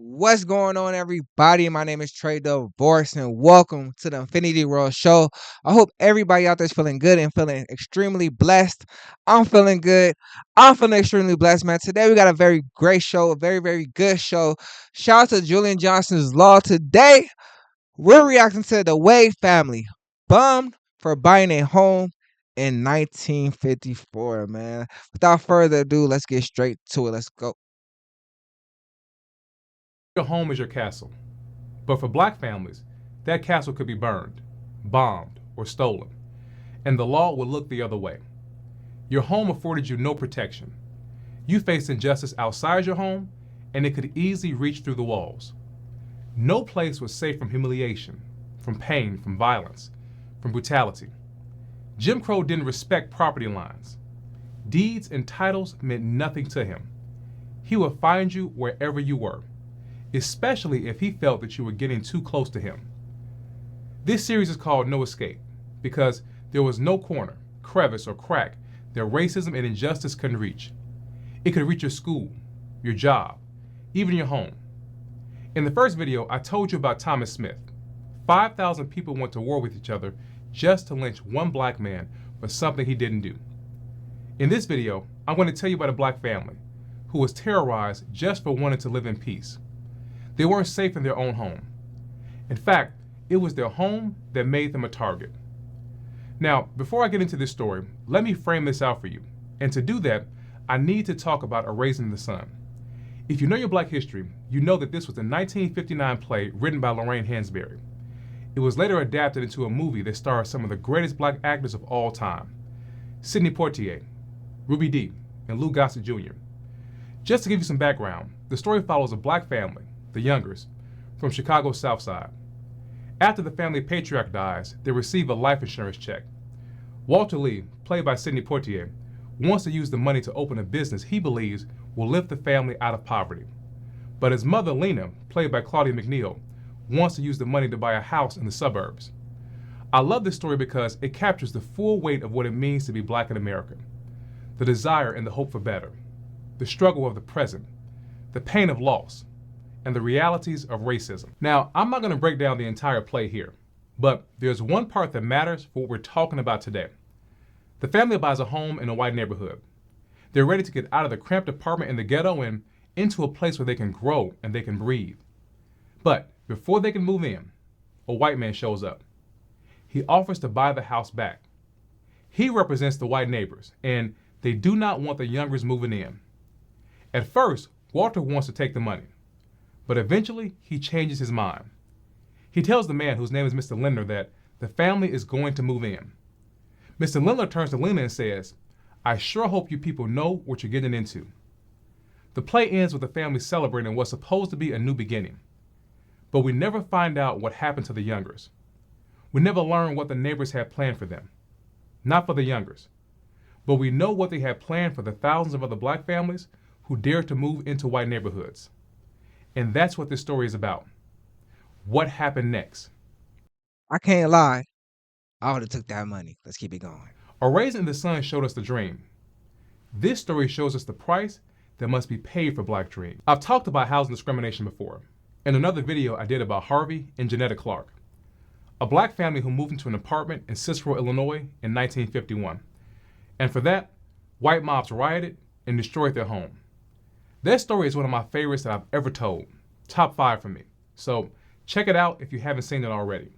What's going on, everybody? My name is Trey Divorce, and welcome to the Infinity World Show. I hope everybody out there is feeling good and feeling extremely blessed. I'm feeling good. I'm feeling extremely blessed, man. Today we got a very great show, a very good show. Shout out to Julian Johnson's Law. Today we're reacting to the Wade family, bummed for buying a home in 1954, man. Without further ado, let's get straight to it. Let's go. Your home is your castle. But for black families, that castle could be burned, bombed, or stolen, and the law would look the other way. Your home afforded you no protection. You faced injustice outside your home, and it could easily reach through the walls. No place was safe from humiliation, from pain, from violence, from brutality. Jim Crow didn't respect property lines. Deeds and titles meant nothing to him. He would find you wherever you were, especially if he felt that you were getting too close to him. This series is called No Escape because there was no corner, crevice, or crack that racism and injustice couldn't reach. It could reach your school, your job, even your home. In the first video, I told you about Thomas Smith. 5,000 people went to war with each other just to lynch one black man for something he didn't do. In this video, I'm going to tell you about a black family who was terrorized just for wanting to live in peace. They weren't safe in their own home. In fact, it was their home that made them a target. Now, before I get into this story, let me frame this out for you. And to do that, I need to talk about Erasing the Sun. If you know your black history, you know that this was a 1959 play written by Lorraine Hansberry. It was later adapted into a movie that stars some of the greatest black actors of all time: Sidney Poitier, Ruby Dee, and Lou Gossett Jr. Just to give you some background, the story follows a black family, the Youngers, from Chicago's South Side. After the family patriarch dies, they receive a life insurance check. Walter Lee, played by Sidney Poitier, wants to use the money to open a business he believes will lift the family out of poverty. But his mother, Lena, played by Claudia McNeil, wants to use the money to buy a house in the suburbs. I love this story because it captures the full weight of what it means to be black in America: the desire and the hope for better, the struggle of the present, the pain of loss, and the realities of racism. Now, I'm not going to break down the entire play here, but there's one part that matters for what we're talking about today. The family buys a home in a white neighborhood. They're ready to get out of the cramped apartment in the ghetto and into a place where they can grow and they can breathe. But before they can move in, a white man shows up. He offers to buy the house back. He represents the white neighbors, and they do not want the Youngers moving in. At first, Walter wants to take the money, but eventually he changes his mind. He tells the man, whose name is Mr. Lindner, that the family is going to move in. Mr. Lindner turns to Lena and says, "I sure hope you people know what you're getting into." The play ends with the family celebrating what's supposed to be a new beginning. But we never find out what happened to the Youngers. We never learn what the neighbors had planned for them. Not for the Youngers. But we know what they had planned for the thousands of other black families who dared to move into white neighborhoods. And that's what this story is about. What happened next? I can't lie. I would have took that money. Let's keep it going. Erasing the Sun showed us the dream. This story shows us the price that must be paid for black dreams. I've talked about housing discrimination before, in another video I did about Harvey and Janetta Clark, a black family who moved into an apartment in Cicero, Illinois in 1951. And for that, white mobs rioted and destroyed their home. That story is one of my favorites that I've ever told. Top 5 for me. So check it out if you haven't seen it already.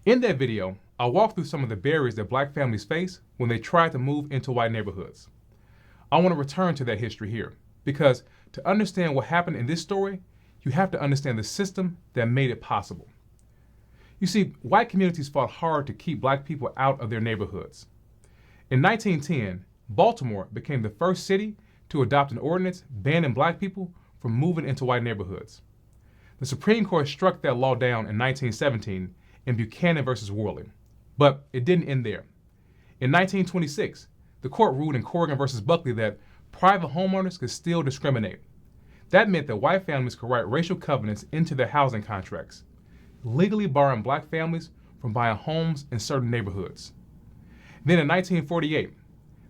In that video, I walk through some of the barriers that black families face when they try to move into white neighborhoods. I want to return to that history here because to understand what happened in this story, you have to understand the system that made it possible. You see, white communities fought hard to keep black people out of their neighborhoods. In 1910, Baltimore became the first city to adopt an ordinance banning black people from moving into white neighborhoods. The Supreme Court struck that law down in 1917 in Buchanan versus Worley. But it didn't end there. In 1926, the court ruled in Corrigan versus Buckley that private homeowners could still discriminate. That meant that white families could write racial covenants into their housing contracts, legally barring black families from buying homes in certain neighborhoods. Then in 1948,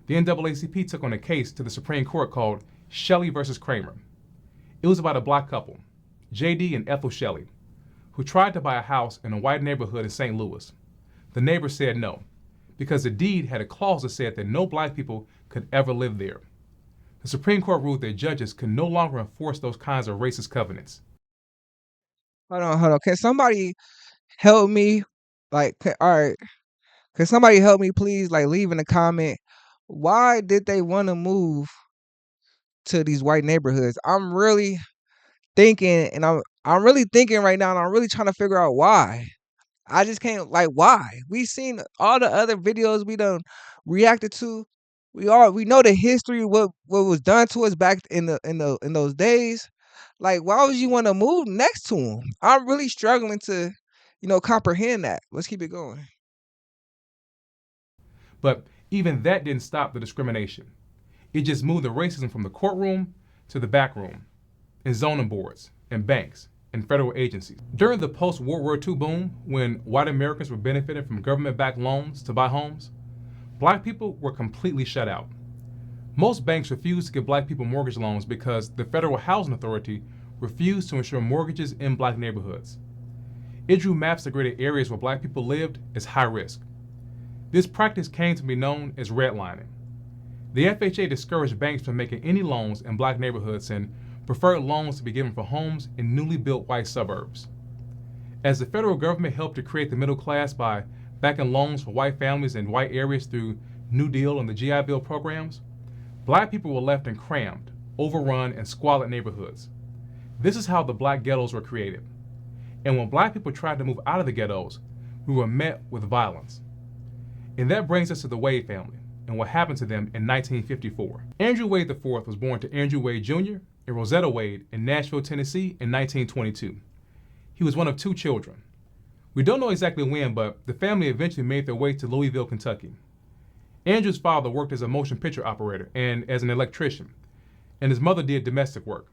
the NAACP took on a case to the Supreme Court called Shelley versus Kramer. It was about a black couple. J.D. and Ethel Shelley, who tried to buy a house in a white neighborhood in St. Louis. The neighbor said no, because the deed had a clause that said that no black people could ever live there. The Supreme Court ruled that judges could no longer enforce those kinds of racist covenants. Hold on, hold on. Can somebody help me? All right. Can somebody help me, please? Like, leave in a comment. Why did they want to move to these white neighborhoods? I'm really thinking, and I'm really thinking right now, and I'm really trying to figure out why. I just can't, like, why. We seen all the other videos we done reacted to. We know the history, what was done to us back in those days. Like, why would you want to move next to them? I'm really struggling to, comprehend that. Let's keep it going. But even that didn't stop the discrimination. It just moved the racism from the courtroom to the back room, in zoning boards, and banks, and federal agencies. During the post-World War II boom, when white Americans were benefiting from government-backed loans to buy homes, black people were completely shut out. Most banks refused to give black people mortgage loans because the Federal Housing Authority refused to insure mortgages in black neighborhoods. It drew maps that graded areas where black people lived as high risk. This practice came to be known as redlining. The FHA discouraged banks from making any loans in black neighborhoods and preferred loans to be given for homes in newly built white suburbs. As the federal government helped to create the middle class by backing loans for white families in white areas through New Deal and the GI Bill programs, black people were left in crammed, overrun, and squalid neighborhoods. This is how the black ghettos were created. And when black people tried to move out of the ghettos, we were met with violence. And that brings us to the Wade family and what happened to them in 1954. Andrew Wade IV was born to Andrew Wade Jr. and Rosetta Wade in Nashville, Tennessee in 1922. He was one of two children. We don't know exactly when, but the family eventually made their way to Louisville, Kentucky. Andrew's father worked as a motion picture operator and as an electrician, and his mother did domestic work.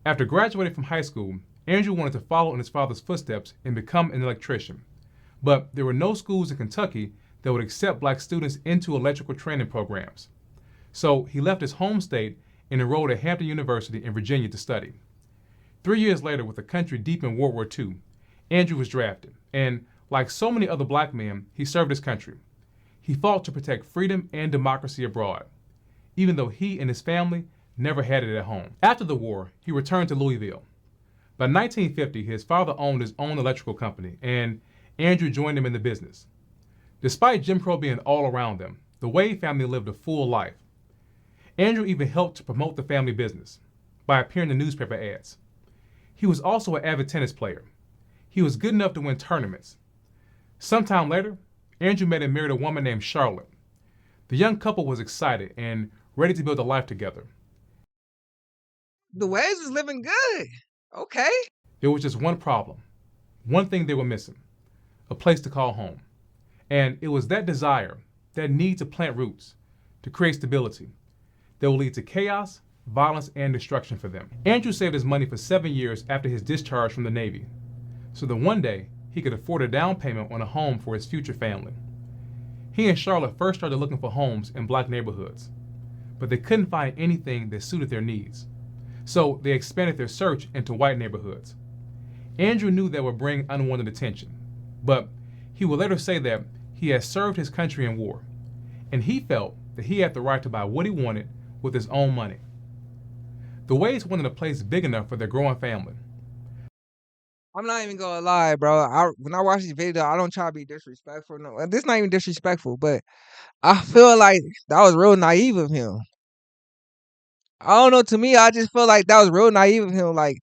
After graduating from high school, Andrew wanted to follow in his father's footsteps and become an electrician. But there were no schools in Kentucky that would accept black students into electrical training programs. So he left his home state and enrolled at Hampton University in Virginia to study. 3 years later, with the country deep in World War II, Andrew was drafted, and like so many other black men, he served his country. He fought to protect freedom and democracy abroad, even though he and his family never had it at home. After the war, he returned to Louisville. By 1950, his father owned his own electrical company, and Andrew joined him in the business. Despite Jim Crow being all around them, the Wade family lived a full life. Andrew even helped to promote the family business by appearing in newspaper ads. He was also an avid tennis player. He was good enough to win tournaments. Sometime later, Andrew met and married a woman named Charlotte. The young couple was excited and ready to build a life together. The Waves was living good. Okay. There was just one problem, one thing they were missing, a place to call home. And it was that desire, that need to plant roots, to create stability, that will lead to chaos, violence, and destruction for them. Andrew saved his money for 7 years after his discharge from the Navy, so that one day he could afford a down payment on a home for his future family. He and Charlotte first started looking for homes in black neighborhoods, but they couldn't find anything that suited their needs. So they expanded their search into white neighborhoods. Andrew knew that would bring unwanted attention, but he would later say that he had served his country in war, and he felt that he had the right to buy what he wanted with his own money. The Wades wanted a place big enough for their growing family. I'm not even gonna lie, bro. When I watch this video, I don't try to be disrespectful. No, this not even disrespectful, but I feel like that was real naive of him. I don't know. To me, I just feel like that was real naive of him. Like,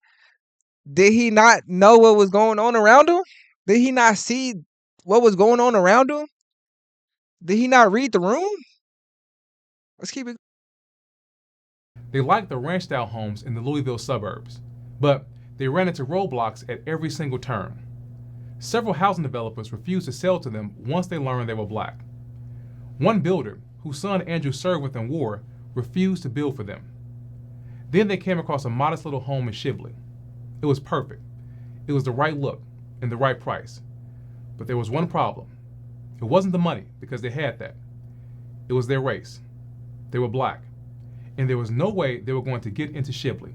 did he not know what was going on around him? Did he not see what was going on around him? Did he not read the room? Let's keep it. They liked the ranch-style homes in the Louisville suburbs, but they ran into roadblocks at every single turn. Several housing developers refused to sell to them once they learned they were black. One builder, whose son Andrew served with in war, refused to build for them. Then they came across a modest little home in Shively. It was perfect. It was the right look and the right price. But there was one problem. It wasn't the money, because they had that. It was their race. They were black. And there was no way they were going to get into Shively.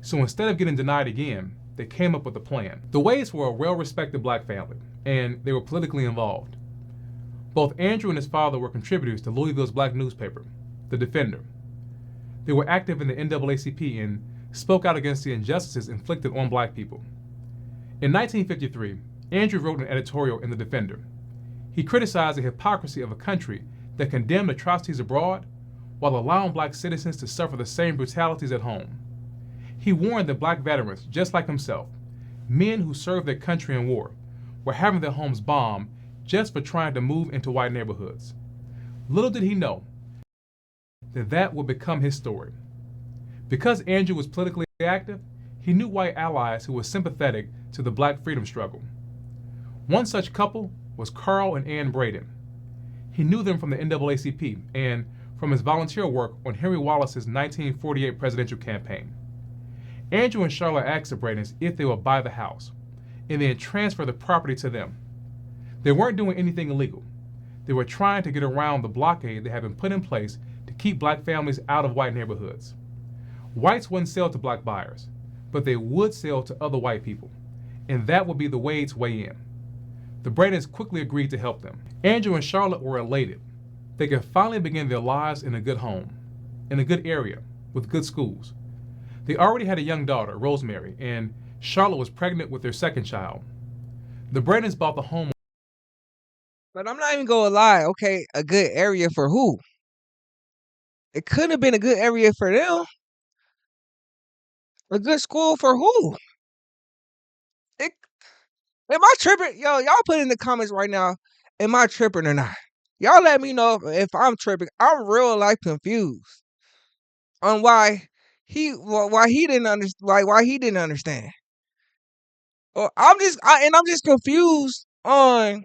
So instead of getting denied again, they came up with a plan. The Wades were a well-respected black family, and they were politically involved. Both Andrew and his father were contributors to Louisville's black newspaper, The Defender. They were active in the NAACP and spoke out against the injustices inflicted on black people. In 1953, Andrew wrote an editorial in The Defender. He criticized the hypocrisy of a country that condemned atrocities abroad while allowing black citizens to suffer the same brutalities at home. He warned that black veterans, just like himself, men who served their country in war, were having their homes bombed just for trying to move into white neighborhoods. Little did he know that that would become his story. Because Andrew was politically active, he knew white allies who were sympathetic to the black freedom struggle. One such couple was Carl and Ann Braden. He knew them from the NAACP and from his volunteer work on Henry Wallace's 1948 presidential campaign. Andrew and Charlotte asked the Bradens if they would buy the house and then transfer the property to them. They weren't doing anything illegal. They were trying to get around the blockade that had been put in place to keep black families out of white neighborhoods. Whites wouldn't sell to black buyers, but they would sell to other white people, and that would be the Wades' way in. The Bradens quickly agreed to help them. Andrew and Charlotte were elated. They could finally begin their lives in a good home, in a good area, with good schools. They already had a young daughter, Rosemary, and Charlotte was pregnant with their second child. The Bradens bought the home. But I'm not even gonna lie, okay, a good area for who? It couldn't have been a good area for them. A good school for who? It, am I tripping? Yo, y'all put in the comments right now, am I tripping or not? Y'all let me know if I'm tripping. I'm real life confused on why he didn't understand why he didn't understand. Or I'm just confused on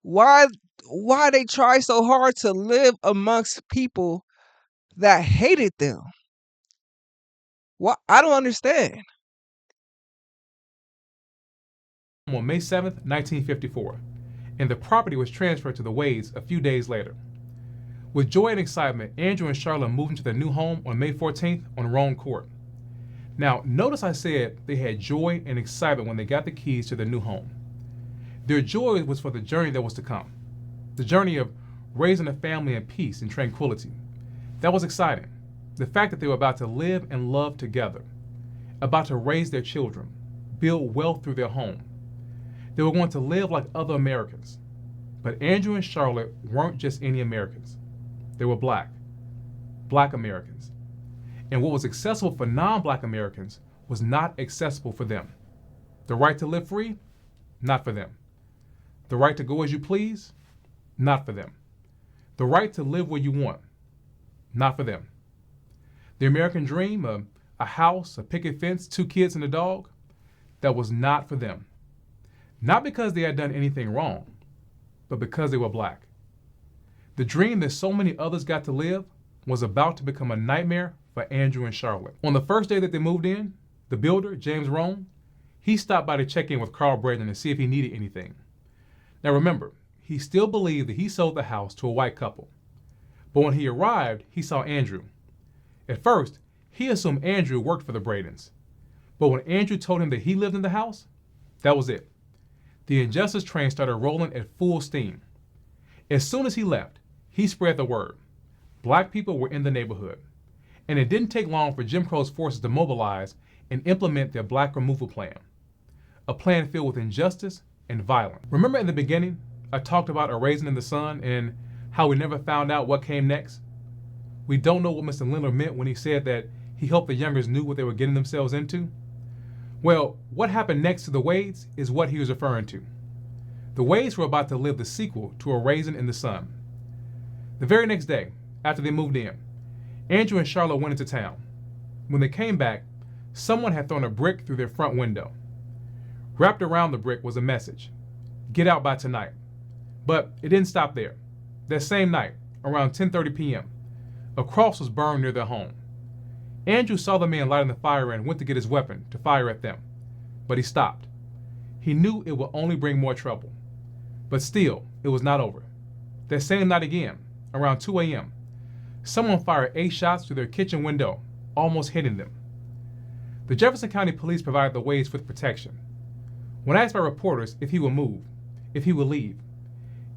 why why they try so hard to live amongst people that hated them. What I don't understand. On May 7, 1954, and the property was transferred to the Wades a few days later. With joy and excitement, Andrew and Charlotte moved into their new home on May 14th on Roan Court. Now, notice I said they had joy and excitement when they got the keys to their new home. Their joy was for the journey that was to come, the journey of raising a family in peace and tranquility. That was exciting. The fact that they were about to live and love together, about to raise their children, build wealth through their home. They were going to live like other Americans. But Andrew and Charlotte weren't just any Americans. They were black Americans. And what was accessible for non-black Americans was not accessible for them. The right to live free? Not for them. The right to go as you please? Not for them. The right to live where you want? Not for them. The American dream, a house, a picket fence, 2 kids and a dog? That was not for them. Not because they had done anything wrong, but because they were black. The dream that so many others got to live was about to become a nightmare for Andrew and Charlotte. On the first day that they moved in, the builder, James Roan, he stopped by to check in with Carl Braden to see if he needed anything. Now remember, he still believed that he sold the house to a white couple. But when he arrived, he saw Andrew. At first, he assumed Andrew worked for the Bradens. But when Andrew told him that he lived in the house, that was it. The injustice train started rolling at full steam. As soon as he left, he spread the word. Black people were in the neighborhood. And it didn't take long for Jim Crow's forces to mobilize and implement their black removal plan. A plan filled with injustice and violence. Remember in the beginning, I talked about a raisin in the sun and how we never found out what came next? We don't know what Mr. Lindler meant when he said that he hoped the youngers knew what they were getting themselves into. Well, what happened next to the Wades is what he was referring to. The Wades were about to live the sequel to A Raisin in the Sun. The very next day, after they moved in, Andrew and Charlotte went into town. When they came back, someone had thrown a brick through their front window. Wrapped around the brick was a message: get out by tonight. But it didn't stop there. That same night, around 10:30 p.m., a cross was burned near their home. Andrew saw the man lighting the fire and went to get his weapon to fire at them, but he stopped. He knew it would only bring more trouble. But still, it was not over. That same night again, around 2 a.m., someone fired 8 shots through their kitchen window, almost hitting them. The Jefferson County Police provided the Ways with protection. When asked by reporters if he would move, if he would leave,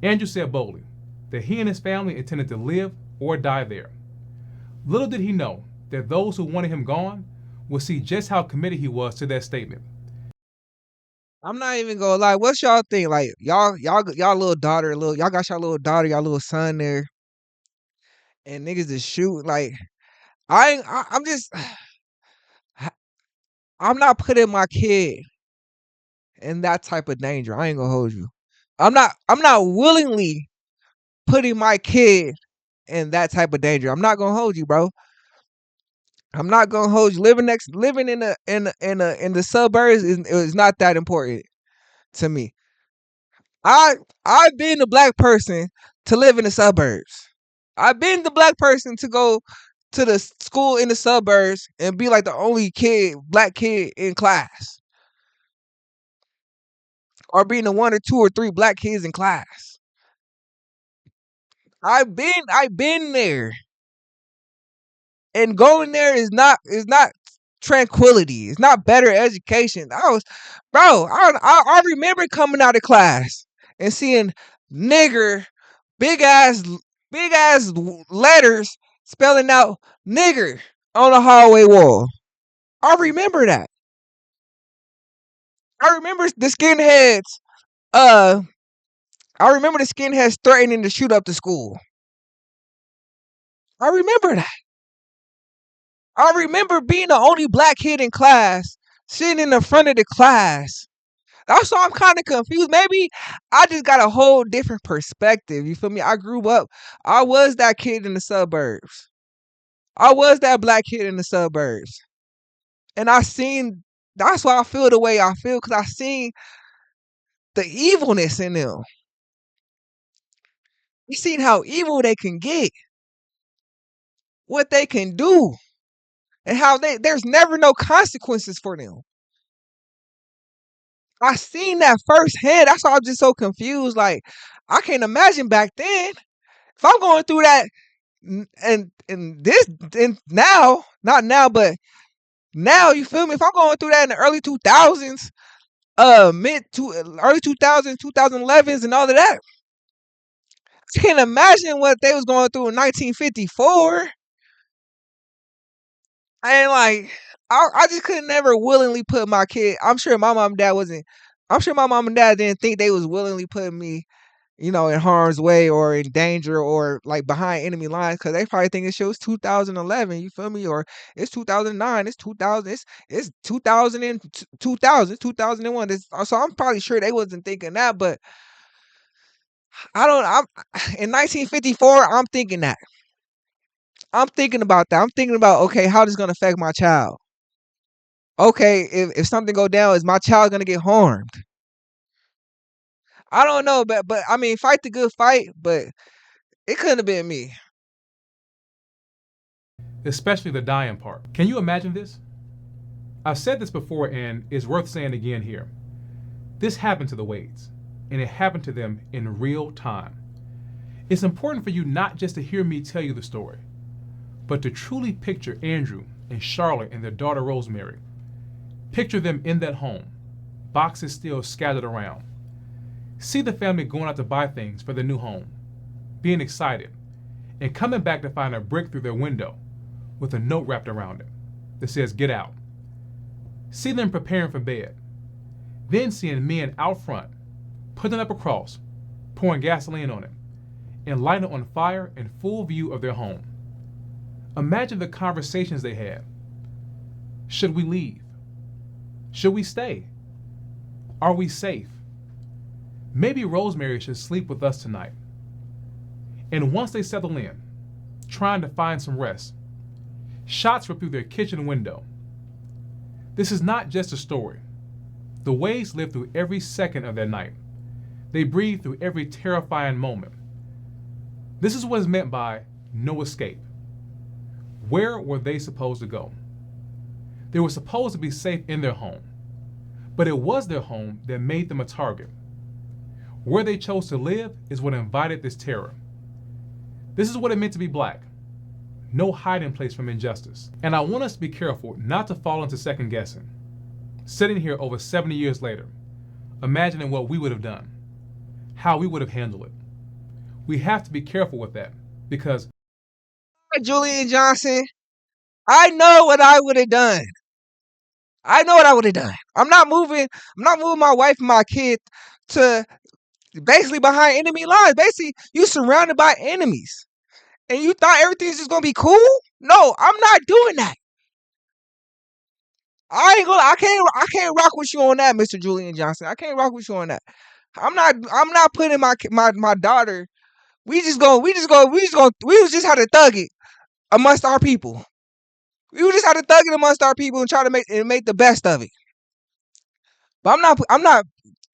Andrew said boldly that he and his family intended to live or die there. Little did he know that those who wanted him gone would see just how committed he was to that statement. I'm not even gonna lie. What's y'all think? Like y'all little daughter, y'all got y'all little daughter, y'all little son there, and niggas is shooting. Like I'm just, I'm not putting my kid in that type of danger. I ain't gonna hold you. I'm not willingly putting my kid in that type of danger. I'm not gonna hold you, bro. I'm not gonna hold you. Living in the suburbs is not that important to me. I I've been the black person to live in the suburbs. I've been the black person to go to the school in the suburbs and be like the only black kid in class, or being the one or two or three black kids in class. I've been there, and going there is not tranquility. It's not better education. I remember coming out of class and seeing nigger big ass big ass letters spelling out nigger on the hallway wall. I remember that. I remember the skinheads. Uh, I remember the skinheads threatening to shoot up the school. I remember that. I remember being the only black kid in class, sitting in the front of the class. That's why I'm kind of confused. Maybe I just got a whole different perspective. You feel me? I grew up. I was that kid in the suburbs. I was that black kid in the suburbs. And I seen, that's why I feel the way I feel, because I seen the evilness in them. You seen how evil they can get, what they can do, and how there's never no consequences for them. I seen that firsthand. That's why I'm just so confused. Like, I can't imagine back then if I'm going through that, and this, and now, not now, but now, you feel me? If I'm going through that in the early 2000s, mid to early 2000s, 2011s, and all of that, I can't imagine what they was going through in 1954. And like, I just could never willingly put my kid. I'm sure my mom and dad wasn't. I'm sure my mom and dad didn't think they was willingly putting me, in harm's way or in danger or like behind enemy lines, because they probably think it shows 2011. You feel me? Or it's 2009. It's 2000. It's 2000 and 2000. 2001. So I'm probably sure they wasn't thinking that. But I don't. I'm in 1954. I'm thinking that. I'm thinking about that. I'm thinking about, okay, how this gonna affect my child. Okay, if something go down, is my child gonna get harmed? I don't know, but I mean, fight the good fight, but it couldn't have been me. Especially the dying part. Can you imagine this? I've said this before and it's worth saying again here. This happened to the Wades, and it happened to them in real time. It's important for you not just to hear me tell you the story, but to truly picture Andrew and Charlotte and their daughter Rosemary. Picture them in that home, boxes still scattered around. See the family going out to buy things for their new home, being excited, and coming back to find a brick through their window with a note wrapped around it that says, "Get out." See them preparing for bed, then seeing men out front, putting up a cross, pouring gasoline on it, and lighting it on fire in full view of their home. Imagine the conversations they had. Should we leave? Should we stay? Are we safe? Maybe Rosemary should sleep with us tonight. And once they settle in, trying to find some rest, shots were through their kitchen window. This is not just a story. The Wades lived through every second of their night. They breathed through every terrifying moment. This is what is meant by no escape. Where were they supposed to go? They were supposed to be safe in their home, but it was their home that made them a target. Where they chose to live is what invited this terror. This is what it meant to be black. no hiding place from injustice. And I want us to be careful not to fall into second guessing. Sitting here over 70 years later, imagining what we would have done, how we would have handled it. We have to be careful with that because Julian Johnson, I know what I would have done. I know what I would have done. I'm not moving my wife and my kid to basically behind enemy lines. Basically, you surrounded by enemies. And you thought everything's just gonna be cool? No, I'm not doing that. I can't rock with you on that, Mr. Julian Johnson. I can't rock with you on that. I'm not putting my daughter. We just had to thug it amongst our people. We just had to thug it amongst our people and try to make the best of it. But I'm not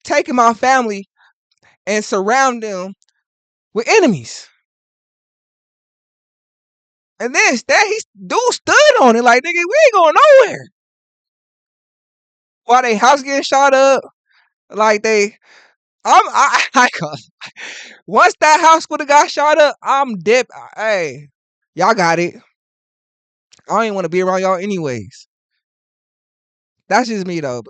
taking my family and surround them with enemies. And then dude stood on it like, nigga, we ain't going nowhere. While they house getting shot up, like once that house would have got shot up, I'm dead. Hey, y'all got it. I don't even want to be around y'all anyways. That's just me though.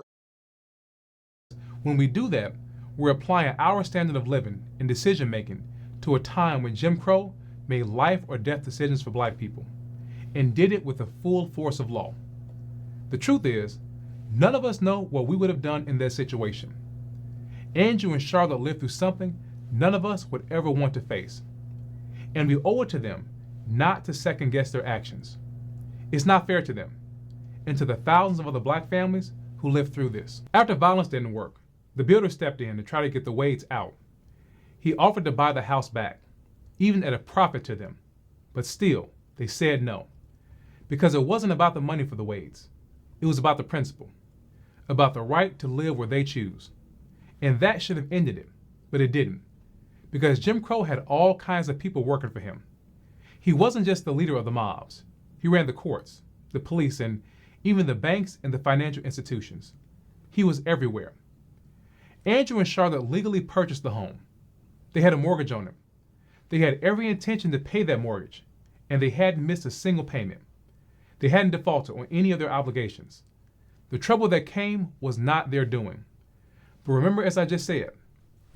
when we do that, we're applying our standard of living and decision making to a time when Jim Crow made life or death decisions for black people and did it with the full force of law. The truth is, none of us know what we would have done in that situation. Andrew and Charlotte lived through something none of us would ever want to face. And we owe it to them not to second guess their actions. It's not fair to them and to the thousands of other black families who lived through this. After violence didn't work, the builder stepped in to try to get the Wades out. He offered to buy the house back, even at a profit to them. But still, they said no. Because it wasn't about the money for the Wades. It was about the principle, about the right to live where they choose. And that should have ended it, but it didn't. Because Jim Crow had all kinds of people working for him. He wasn't just the leader of the mobs. He ran the courts, the police, and even the banks and the financial institutions. He was everywhere. Andrew and Charlotte legally purchased the home. They had a mortgage on it. They had every intention to pay that mortgage, and they hadn't missed a single payment. They hadn't defaulted on any of their obligations. The trouble that came was not their doing. But remember, as I just said,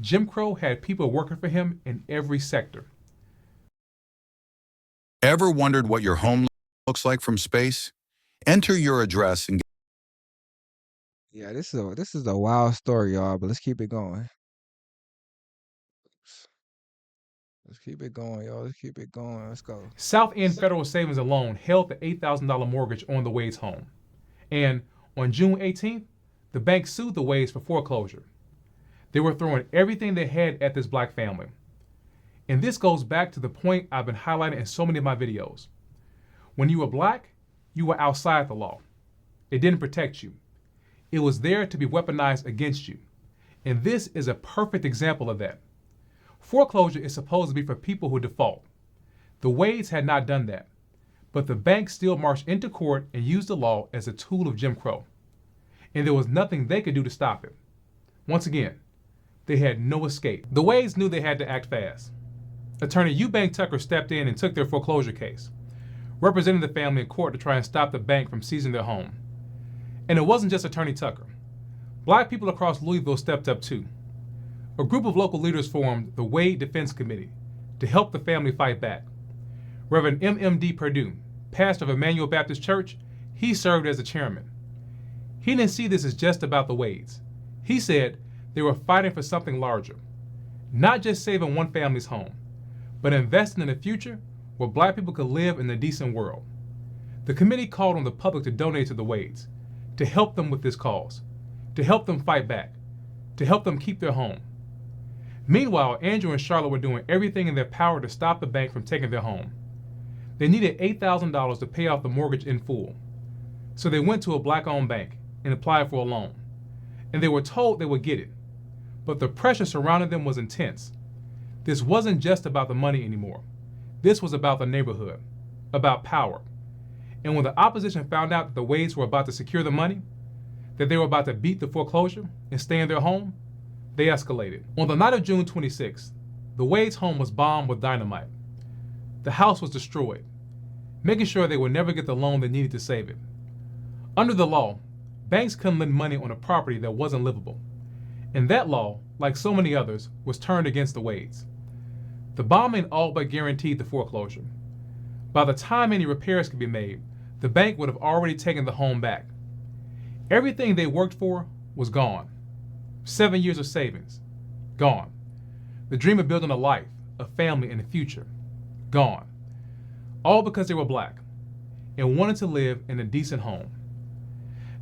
Jim Crow had people working for him in every sector. Ever wondered what your home looks like from space? Enter your address and Yeah, this is a wild story, y'all. But let's keep it going. Let's keep it going, y'all. Let's keep it going. Let's go. South End Federal Savings and Loan held the $8,000 mortgage on the Wades home. And on June 18th, the bank sued the Wades for foreclosure. They were throwing everything they had at this black family. And this goes back to the point I've been highlighting in so many of my videos. When you were black, you were outside the law. It didn't protect you. It was there to be weaponized against you. And this is a perfect example of that. Foreclosure is supposed to be for people who default. The Wades had not done that, but the bank still marched into court and used the law as a tool of Jim Crow. And there was nothing they could do to stop it. Once again, they had no escape. The Wades knew they had to act fast. Attorney Eubank Tucker stepped in and took their foreclosure case, representing the family in court to try and stop the bank from seizing their home. And it wasn't just Attorney Tucker. Black people across Louisville stepped up too. A group of local leaders formed the Wade Defense Committee to help the family fight back. Reverend M.M.D. Perdue, pastor of Emmanuel Baptist Church, he served as the chairman. He didn't see this as just about the Wades. He said they were fighting for something larger, not just saving one family's home, but investing in a future where black people could live in a decent world. The committee called on the public to donate to the Wades, to help them with this cause, to help them fight back, to help them keep their home. Meanwhile, Andrew and Charlotte were doing everything in their power to stop the bank from taking their home. They needed $8,000 to pay off the mortgage in full. So they went to a black-owned bank and applied for a loan. And they were told they would get it. But the pressure surrounding them was intense. This wasn't just about the money anymore. This was about the neighborhood, about power. And when the opposition found out that the Wades were about to secure the money, that they were about to beat the foreclosure and stay in their home, they escalated. On the night of June 26th, the Wades' home was bombed with dynamite. The house was destroyed. making sure they would never get the loan they needed to save it. Under the law, banks couldn't lend money on a property that wasn't livable. And that law, like so many others, was turned against the Wades. The bombing all but guaranteed the foreclosure. By the time any repairs could be made, the bank would have already taken the home back. Everything they worked for was gone. 7 years of savings, gone. The dream of building a life, a family, and a future, gone. All because they were black and wanted to live in a decent home.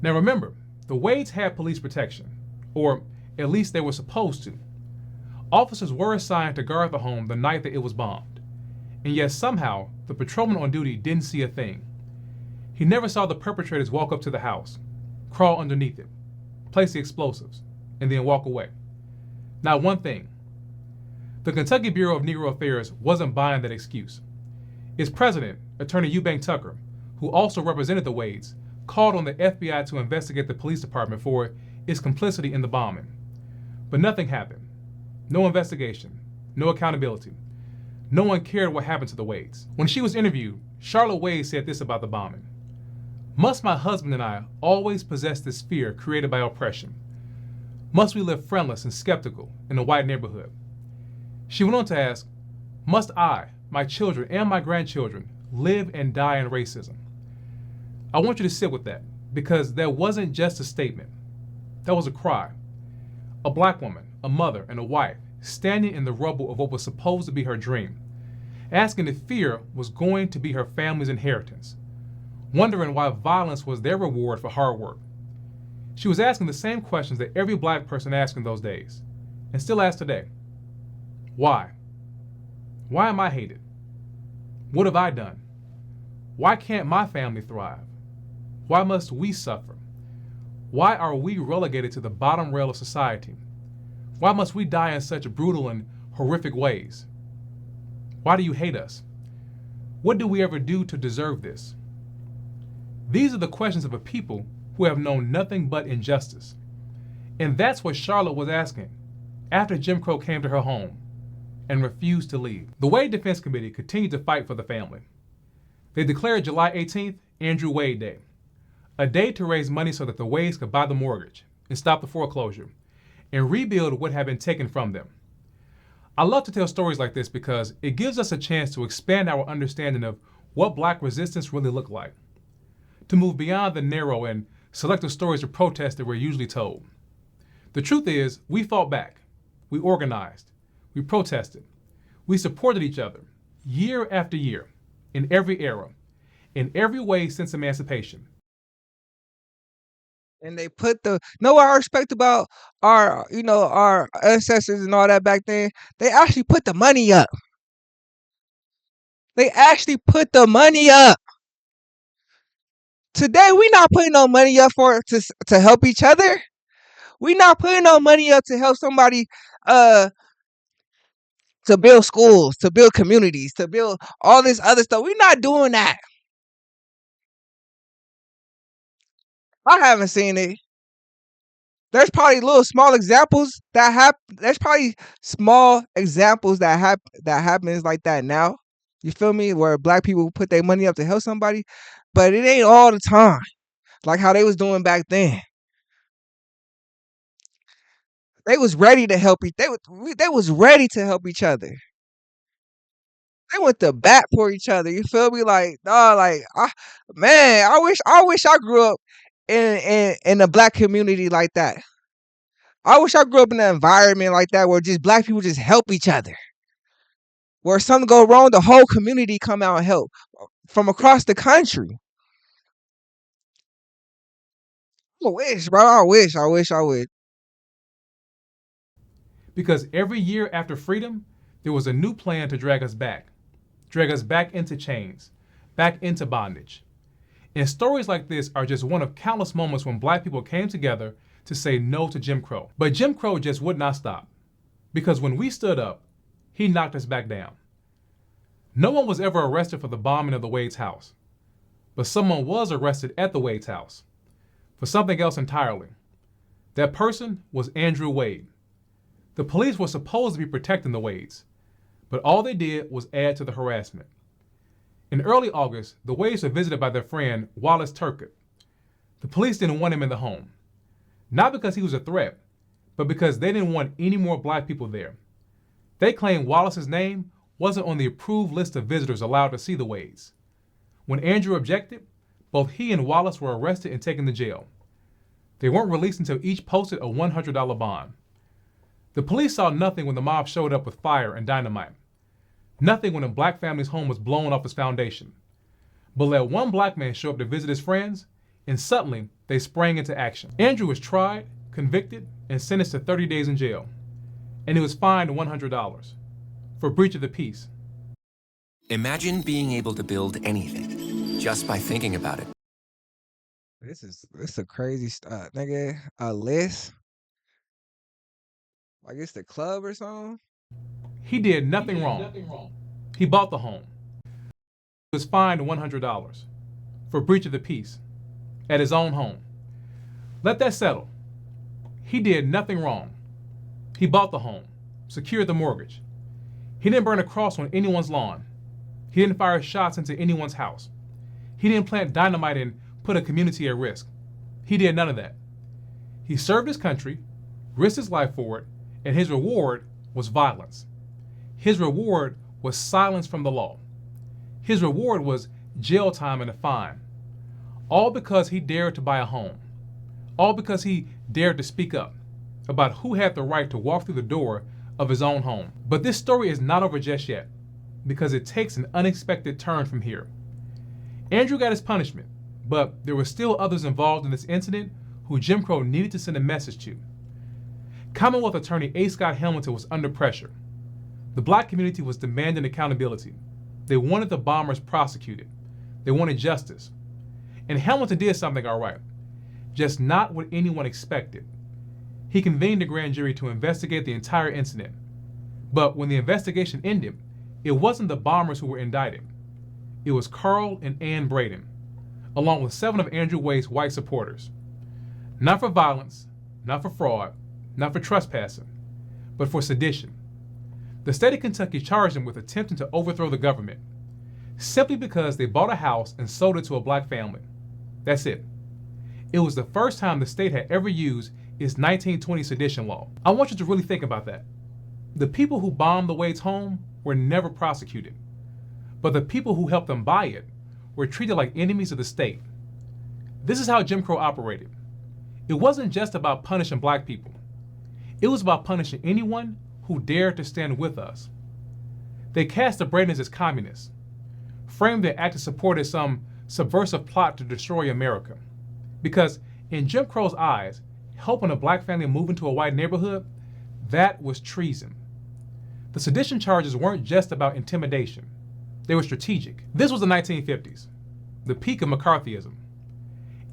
Now remember, the Wades had police protection, or at least they were supposed to. Officers were assigned to guard the home the night that it was bombed, and yet somehow the patrolman on duty didn't see a thing. He never saw the perpetrators walk up to the house, crawl underneath it, place the explosives, and then walk away. Not one thing. The Kentucky Bureau of Negro Affairs wasn't buying that excuse. Its president, Attorney Eubank Tucker, who also represented the Wades, called on the FBI to investigate the police department for its complicity in the bombing. But nothing happened. No investigation, no accountability. No one cared what happened to the Wades. When she was interviewed, Charlotte Wade said this about the bombing. Must my husband and I always possess this fear created by oppression? Must we live friendless and skeptical in a white neighborhood? She went on to ask, must I, my children, and my grandchildren live and die in racism? I want you to sit with that, because that wasn't just a statement. That was a cry. A black woman, a mother, and a wife standing in the rubble of what was supposed to be her dream, asking if fear was going to be her family's inheritance, wondering why violence was their reward for hard work. She was asking the same questions that every black person asked in those days, and still asks today. Why? Why am I hated? What have I done? Why can't my family thrive? Why must we suffer? Why are we relegated to the bottom rail of society? Why must we die in such brutal and horrific ways? Why do you hate us? What do we ever do to deserve this? These are the questions of a people who have known nothing but injustice. And that's what Charlotte was asking after Jim Crow came to her home and refused to leave. The Wade Defense Committee continued to fight for the family. They declared July 18th Andrew Wade Day, a day to raise money so that the Wades could buy the mortgage and stop the foreclosure and rebuild what had been taken from them. I love to tell stories like this because it gives us a chance to expand our understanding of what black resistance really looked like, to move beyond the narrow and selective stories of protest that we're usually told. The truth is, we fought back, we organized, we protested, we supported each other year after year, in every era, in every way since emancipation. And they put know what I respect about our ancestors and all that back then? They actually put the money up. They actually put the money up. Today, we not putting no money up to help each other. We not putting no money up to help somebody to build schools, to build communities, to build all this other stuff. We're not doing that. I haven't seen it. There's probably little small examples that happen. There's probably small examples that happens like that now. You feel me? Where black people put their money up to help somebody, but it ain't all the time like how they was doing back then. They was ready to help each. They was ready to help each other. They went to bat for each other. You feel me? Like, nah, like, man, I wish I grew up in a black community like that. I wish I grew up in an environment like that where just black people just help each other. Where something go wrong, the whole community come out and help from across the country. I wish, bro. I wish. Because every year after freedom, there was a new plan to drag us back into chains, back into bondage. And stories like this are just one of countless moments when black people came together to say no to Jim Crow. But Jim Crow just would not stop, because when we stood up, he knocked us back down. No one was ever arrested for the bombing of the Wade's house, but someone was arrested at the Wade's house for something else entirely. That person was Andrew Wade. The police were supposed to be protecting the Wades, but all they did was add to the harassment. In early August, the Wades were visited by their friend Wallace Turcotte. The police didn't want him in the home, not because he was a threat, but because they didn't want any more black people there. They claimed Wallace's name wasn't on the approved list of visitors allowed to see the Wades. When Andrew objected, both he and Wallace were arrested and taken to jail. They weren't released until each posted a $100 bond. The police saw nothing when the mob showed up with fire and dynamite. Nothing when a black family's home was blown off its foundation. But let one black man show up to visit his friends, and suddenly they sprang into action. Andrew was tried, convicted, and sentenced to 30 days in jail. And he was fined $100 for breach of the peace. Imagine being able to build anything just by thinking about it. This a crazy nigga. A list. Like it's the club or something. He did nothing wrong. He bought the home. He was fined $100 for breach of the peace at his own home. Let that settle. He did nothing wrong. He bought the home, secured the mortgage. He didn't burn a cross on anyone's lawn. He didn't fire shots into anyone's house. He didn't plant dynamite and put a community at risk. He did none of that. He served his country, risked his life for it, and his reward was violence. His reward was silence from the law. His reward was jail time and a fine. All because he dared to buy a home. All because he dared to speak up about who had the right to walk through the door of his own home. But this story is not over just yet, because it takes an unexpected turn from here. Andrew got his punishment, but there were still others involved in this incident who Jim Crow needed to send a message to. Commonwealth attorney A. Scott Hamilton was under pressure. The black community was demanding accountability. They wanted the bombers prosecuted. They wanted justice. And Hamilton did something all right, just not what anyone expected. He convened a grand jury to investigate the entire incident. But when the investigation ended, it wasn't the bombers who were indicted. It was Carl and Ann Braden, along with 7 of Andrew Wade's white supporters. Not for violence, not for fraud, not for trespassing, but for sedition. The state of Kentucky charged them with attempting to overthrow the government, simply because they bought a house and sold it to a black family. That's it. It was the first time the state had ever used its 1920 sedition law. I want you to really think about that. The people who bombed the Wade's home were never prosecuted, but the people who helped them buy it were treated like enemies of the state. This is how Jim Crow operated. It wasn't just about punishing black people. It was about punishing anyone who dared to stand with us. They cast the Bradens as communists, framed their act of support as some subversive plot to destroy America. Because in Jim Crow's eyes, helping a black family move into a white neighborhood, that was treason. The sedition charges weren't just about intimidation. They were strategic. This was the 1950s, the peak of McCarthyism.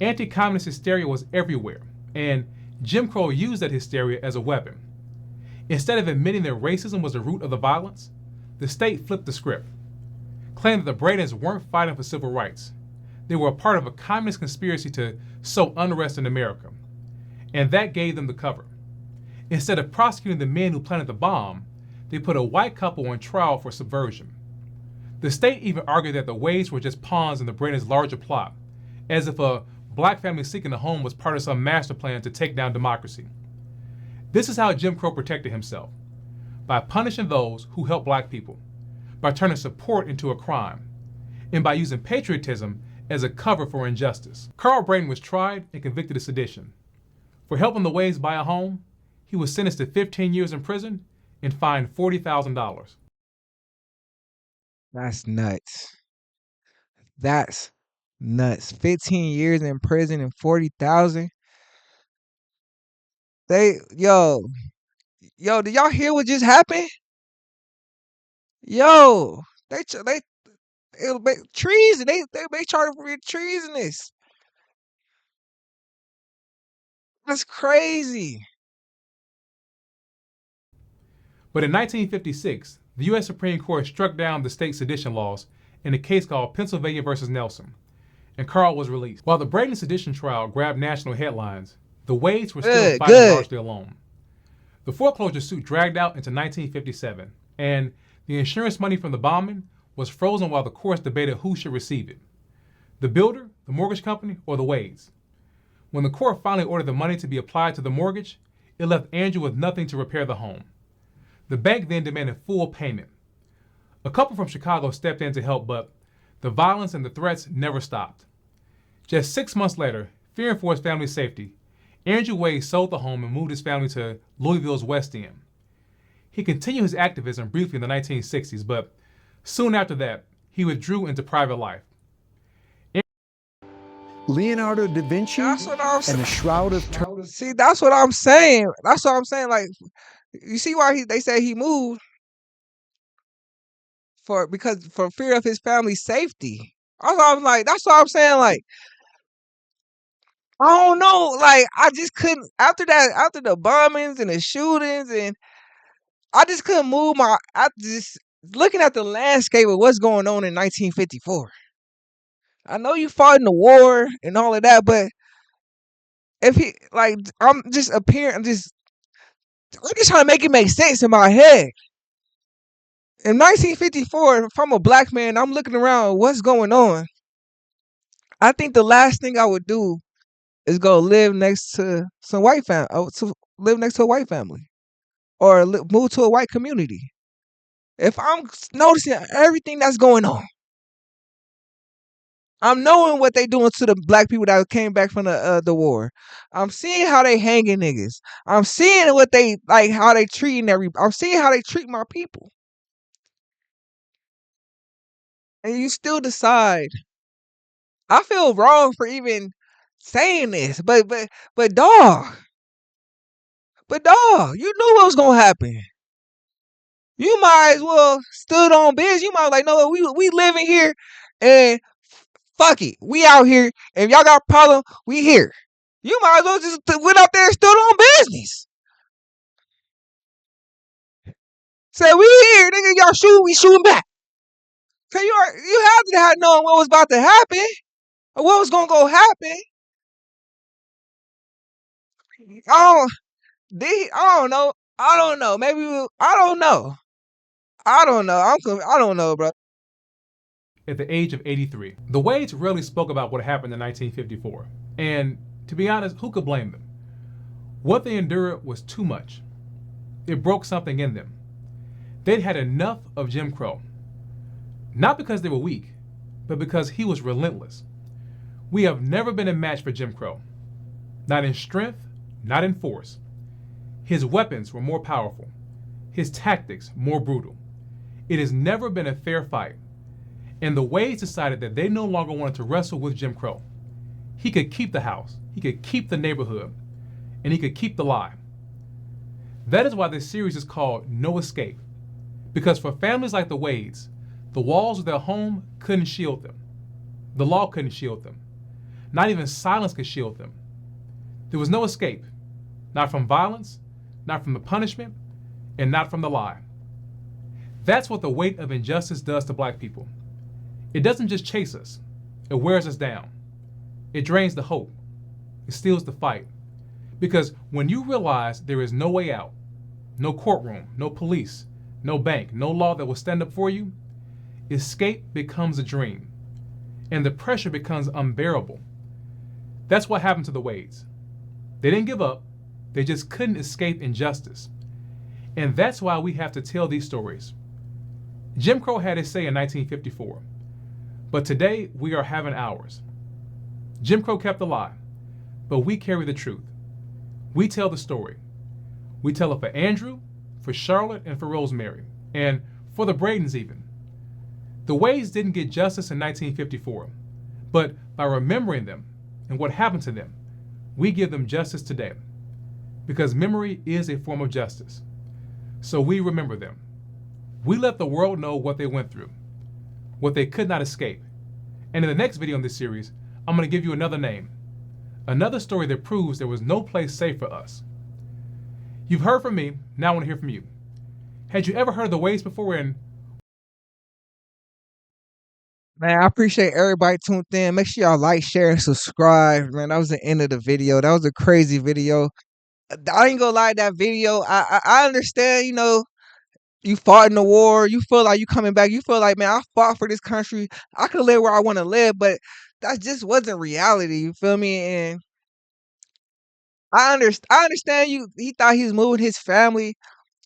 Anti-communist hysteria was everywhere, and Jim Crow used that hysteria as a weapon. Instead of admitting that racism was the root of the violence, the state flipped the script, claimed that the Bradens weren't fighting for civil rights. They were a part of a communist conspiracy to sow unrest in America, and that gave them the cover. Instead of prosecuting the men who planted the bomb, they put a white couple on trial for subversion. The state even argued that the Wades were just pawns in the Bradens' larger plot, as if a black family seeking a home was part of some master plan to take down democracy. This is how Jim Crow protected himself, by punishing those who helped black people, by turning support into a crime, and by using patriotism as a cover for injustice. Carl Braden was tried and convicted of sedition. For helping the Wades buy a home, he was sentenced to 15 years in prison and fined $40,000. That's nuts. That's nuts. 15 years in prison and 40,000. Yo, did y'all hear what just happened? Yo, it'll make treason. They charged for treasonous. That's crazy. But in 1956, the U.S. Supreme Court struck down the state sedition laws in a case called Pennsylvania versus Nelson, and Carl was released. While the Braden sedition trial grabbed national headlines, the Wades were still fighting largely alone. The foreclosure suit dragged out into 1957, and the insurance money from the bombing was frozen while the courts debated who should receive it: the builder, the mortgage company, or the Wades. When the court finally ordered the money to be applied to the mortgage, it left Andrew with nothing to repair the home. The bank then demanded full payment. A couple from Chicago stepped in to help, but the violence and the threats never stopped. Just 6 months later, fearing for his family's safety, Andrew Wade sold the home and moved his family to Louisville's West End. He continued his activism briefly in the 1960s, but soon after that, he withdrew into private life. Leonardo da Vinci That's what I'm and saying. the Shroud of Turin. See, that's what I'm saying. That's what I'm saying. Like, you see why they say he moved because for fear of his family's safety. That's what I'm like. That's what I'm saying. Like, I don't know. Like, I just couldn't after that, after the bombings and the shootings, and I just couldn't move my. I just looking at the landscape of what's going on in 1954. I know you fought in the war and all of that, but if he like, I'm just trying to make it make sense in my head. In 1954, if I'm a black man, I'm looking around, what's going on? I think the last thing I would do is go live next to some white family, to live next to a white family, or move to a white community. If I'm noticing everything that's going on, I'm knowing what they doing to the black people that came back from the war. I'm seeing how they hanging niggas. I'm seeing what they like, how they treating I'm seeing how they treat my people. And you still decide. I feel wrong for even saying this, but dog, you knew what was gonna happen. You might as well stood on business. You might like, no, we living here, and fuck it, we out here. If y'all got a problem, we here. You might as well just went out there and stood on business. Say we here, nigga. Y'all shoot, we shooting back. Cause you had to have known what was about to happen, or what was gonna go happen. I don't know. I don't know. Maybe I don't know. I don't know. I don't know, bro. At the age of 83, the Wades rarely spoke about what happened in 1954. And to be honest, who could blame them? What they endured was too much. It broke something in them. They'd had enough of Jim Crow. Not because they were weak, but because he was relentless. We have never been a match for Jim Crow. Not in strength, not in force. His weapons were more powerful. His tactics more brutal. It has never been a fair fight. And the Wades decided that they no longer wanted to wrestle with Jim Crow. He could keep the house, he could keep the neighborhood, and he could keep the lie. That is why this series is called No Escape. Because for families like the Wades, the walls of their home couldn't shield them. The law couldn't shield them. Not even silence could shield them. There was no escape. Not from violence, not from the punishment, and not from the lie. That's what the weight of injustice does to black people. It doesn't just chase us. It wears us down. It drains the hope. It steals the fight. Because when you realize there is no way out, no courtroom, no police, no bank, no law that will stand up for you, escape becomes a dream. And the pressure becomes unbearable. That's what happened to the Wades. They didn't give up. They just couldn't escape injustice. And that's why we have to tell these stories. Jim Crow had his say in 1954. But today, we are having ours. Jim Crow kept the lie, but we carry the truth. We tell the story. We tell it for Andrew, for Charlotte, and for Rosemary, and for the Bradens even. The Wades didn't get justice in 1954, but by remembering them and what happened to them, we give them justice today. Because memory is a form of justice. So we remember them. We let the world know what they went through, what they could not escape. And in the next video in this series, I'm going to give you another name, another story that proves there was no place safe for us. You've heard from me, now I want to hear from you. Had you ever heard of the Wades before? And Man, I appreciate everybody tuned in. Make sure y'all like, share, and subscribe. Man, that was the end of the video. That was a crazy video. I ain't gonna lie, that video, I understand, You fought in the war. You feel like you coming back. You feel like, man, I fought for this country. I could live where I want to live, but that just wasn't reality. You feel me? And I understand you. He thought he was moving his family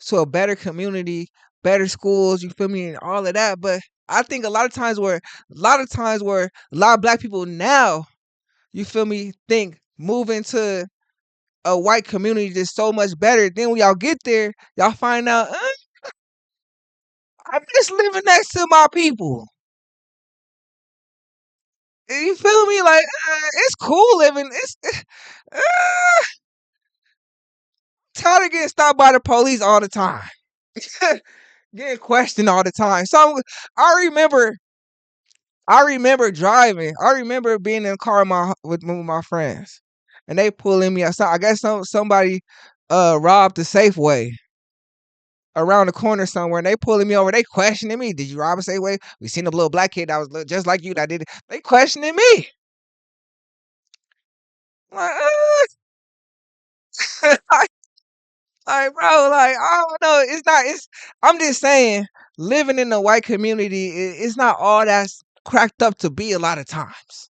to a better community, better schools. You feel me, and all of that. But I think a lot of black people now, you feel me, think moving to a white community is so much better. Then when y'all get there, y'all find out I'm just living next to my people. You feel me? Like it's cool living. It's tired of getting stopped by the police all the time. Getting questioned all the time. So I remember I remember driving. I remember being in a car with my friends, and they pulling me outside. I guess somebody robbed the Safeway around the corner somewhere, and they pulling me over. They questioning me. Did you rob a Safeway? We seen a little black kid that was just like you that did it. They questioning me. Like, like, bro, like I don't know. It's not. It's. I'm just saying, living in the white community, it's not all that's cracked up to be a lot of times.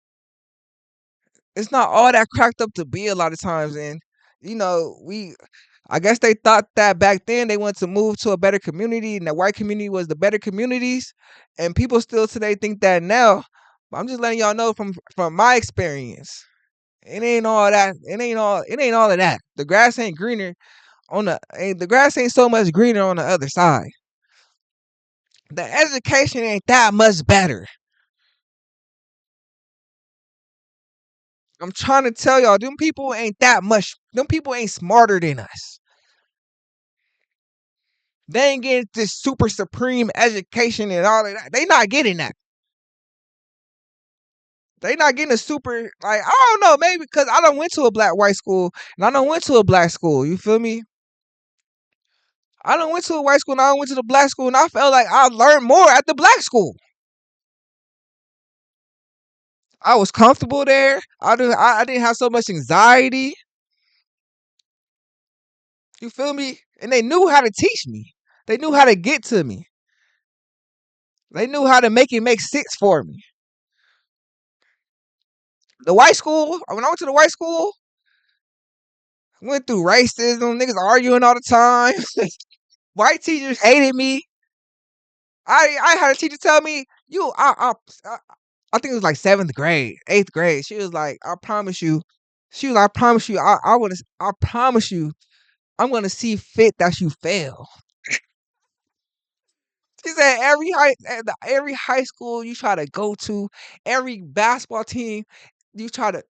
It's not all that cracked up to be a lot of times. And you know, I guess they thought that back then they wanted to move to a better community, and the white community was the better communities. And people still today think that now. But I'm just letting y'all know from my experience. It ain't all that. It ain't all of that. The grass ain't greener the grass ain't so much greener on the other side. The education ain't that much better. I'm trying to tell y'all, them people ain't that much. Them people ain't smarter than us. They ain't getting this super supreme education and all of that. They not getting that. They not getting a super like I don't know, maybe because I done went to a black white school and I done went to a black school. You feel me? I done went to a white school and I done went to the black school and I felt like I learned more at the black school. I was comfortable there. I didn't have so much anxiety. You feel me? And they knew how to teach me. They knew how to get to me. They knew how to make it make sense for me. The white school, when I went to the white school, I went through racism, niggas arguing all the time. White teachers hated me. I had a teacher tell me, I think it was like 7th grade, 8th grade. She was like, I promise you. She was like, I promise you, I promise you, I'm gonna see fit that you fail. She said every high school you try to go to, every basketball team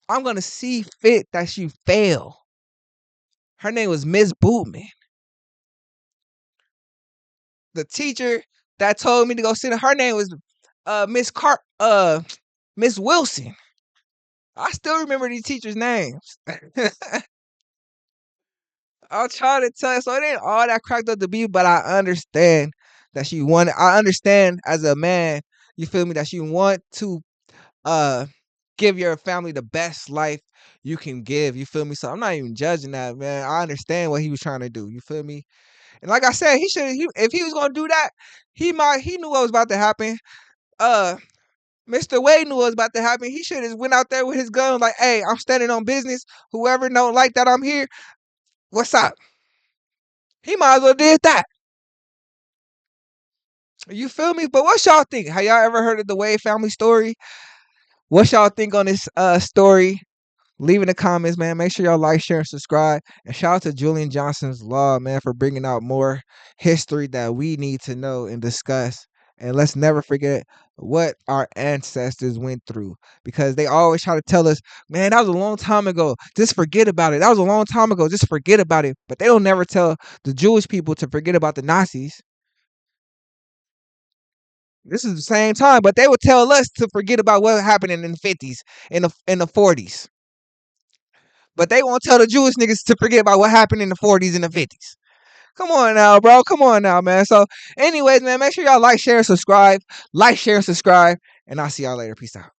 I'm gonna see fit that you fail. Her name was Miss Bootman. The teacher that told me to go sit, her name was Miss Wilson. I still remember these teachers' names. I'll try to tell you, so it ain't all that cracked up to be, but I understand that she wanted. I understand as a man, you feel me, that you want to uh give your family the best life you can give. You feel me? So I'm not even judging that, man. I understand what he was trying to do. You feel me? And like I said, if he was gonna do that, he knew what was about to happen. Uh Mr. Wade knew what was about to happen. He should have went out there with his gun, like, hey, I'm standing on business. Whoever don't like that I'm here, what's up? He might as well did that. You feel me? But what y'all think? Have y'all ever heard of the Wade family story? What y'all think on this story? Leave in the comments, man. Make sure y'all like, share, and subscribe. And shout out to Julian Johnson's Law, man, for bringing out more history that we need to know and discuss. And let's never forget what our ancestors went through, because they always try to tell us, man, that was a long time ago. Just forget about it. That was a long time ago. Just forget about it. But they don't never tell the Jewish people to forget about the Nazis. This is the same time, but they would tell us to forget about what happened in the 50s, in the 40s. But they won't tell the Jewish niggas to forget about what happened in the 40s and the 50s. Come on now, bro. Come on now, man. So, anyways, man, make sure y'all like, share, subscribe. Like, share, subscribe. And I'll see y'all later. Peace out.